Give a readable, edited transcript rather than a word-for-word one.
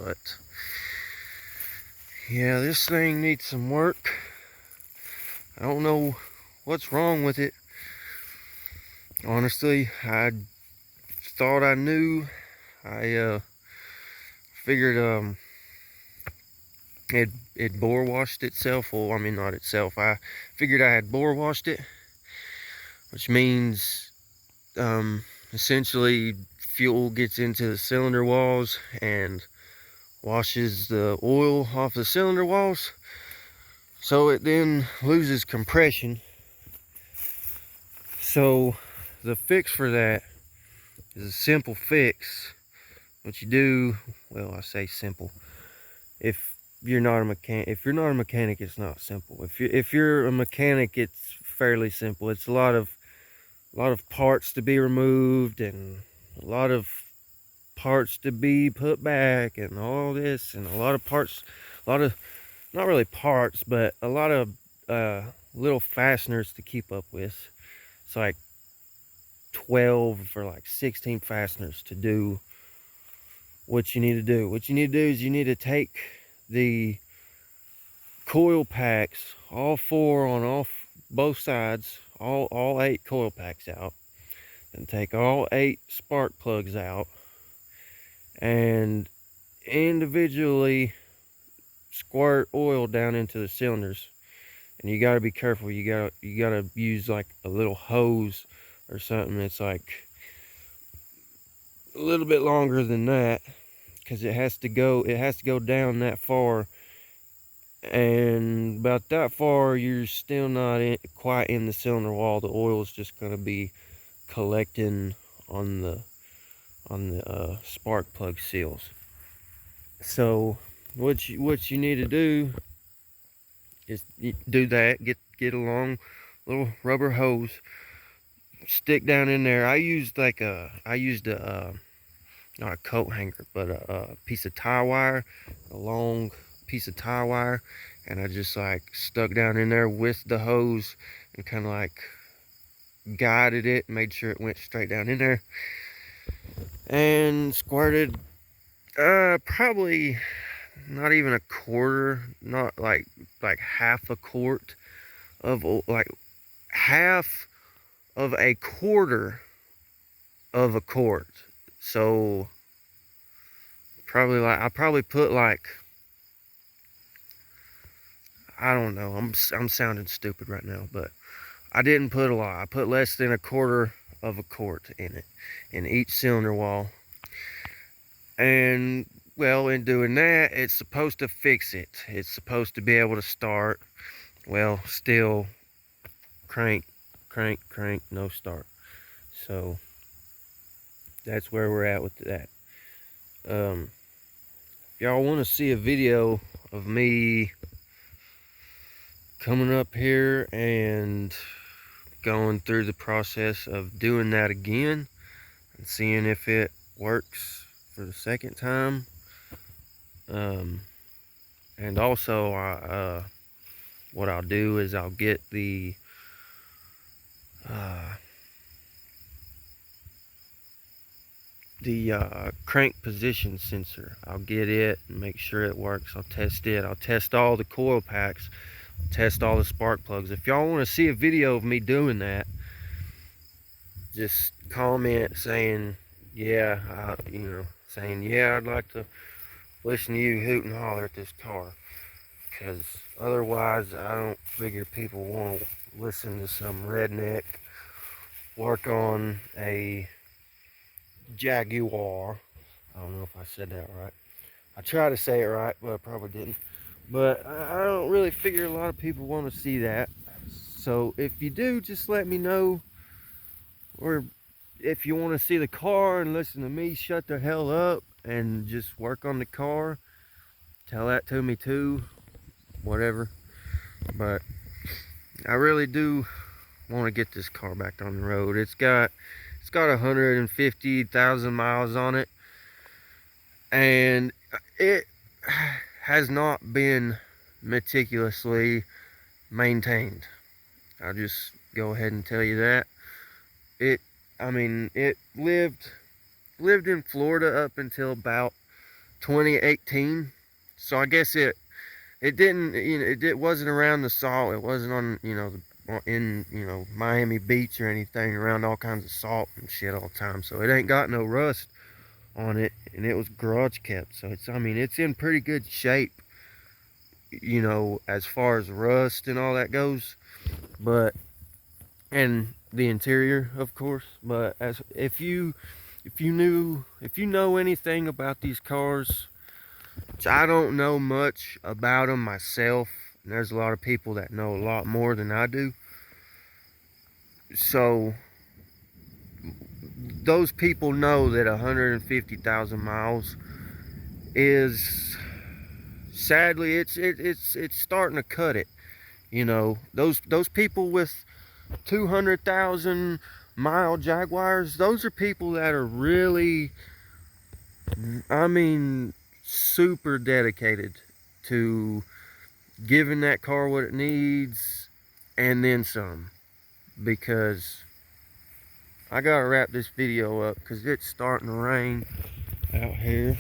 But yeah, this thing needs some work. I don't know what's wrong with it. Honestly, I thought I knew. I figured it bore washed itself. Well, I mean, not itself. I figured I had bore washed it, which means essentially fuel gets into the cylinder walls and washes the oil off the cylinder walls, so it then loses compression. So the fix for that is a simple fix. What you do, well, I say simple. If you're not a mechanic, it's not simple. If you're a mechanic, it's fairly simple. It's a lot of parts to be removed and a lot of parts to be put back and all this, and a lot of parts, not really parts, but a lot of little fasteners to keep up with. It's like 12 or like 16 fasteners to do what you need to do. What you need to do is you need to take the coil packs, all four on both sides, all 8 coil packs out, and take all 8 spark plugs out, and individually squirt oil down into the cylinders. And you got to be careful. You gotta use like a little hose or something that's like a little bit longer than that, because it has to go down that far, and about that far you're still not quite in the cylinder wall. The oil is just going to be collecting on the spark plug seals. So what you need to do is do that. Get a long little rubber hose, stick down in there. I used not a coat hanger, but a piece of tie wire, a long piece of tie wire, and I just like stuck down in there with the hose and kind of like guided it, made sure it went straight down in there, and squirted probably not even a quarter, not like half a quart of, like half of a quarter of a quart. So I probably put like, I don't know, I'm sounding stupid right now, but I didn't put a lot. I put less than a quarter of a quart in it, in each cylinder wall. And well, in doing that, it's supposed to fix it. It's supposed to be able to start. Well, still crank, no start. So that's where we're at with that. If y'all want to see a video of me coming up here and going through the process of doing that again and seeing if it works for the second time, and also what I'll do is I'll get the crank position sensor. I'll get it and make sure it works. I'll test it. I'll test all the coil packs, test all the spark plugs. If y'all want to see a video of me doing that, just comment saying, yeah, I'd like to listen to you hoot and holler at this car, because otherwise I don't figure people want to listen to some redneck work on a Jaguar. I don't know if I said that right. I tried to say it right, but I probably didn't. But I don't really figure a lot of people want to see that. So if you do, just let me know. Or if you want to see the car and listen to me shut the hell up and just work on the car, tell that to me too. Whatever. But I really do want to get this car back on the road. It's got 150,000 miles on it, and it has not been meticulously maintained. I'll just go ahead and tell you that. It lived in Florida up until about 2018. So I guess it didn't, you know, it wasn't around the salt. It wasn't on, you know, in, you know, Miami Beach or anything around all kinds of salt and shit all the time. So it ain't got no rust on it, and it was garage kept. So it's, I mean, it's in pretty good shape, you know, as far as rust and all that goes. But, and the interior, of course. But as if you know anything about these cars, which I don't know much about them myself, and there's a lot of people that know a lot more than I do. So those people know that 150,000 miles is, sadly, it's starting to cut it. You know, those people with 200,000 mile Jaguars, those are people that are really, I mean, super dedicated to giving that car what it needs and then some. Because I gotta wrap this video up because it's starting to rain out here.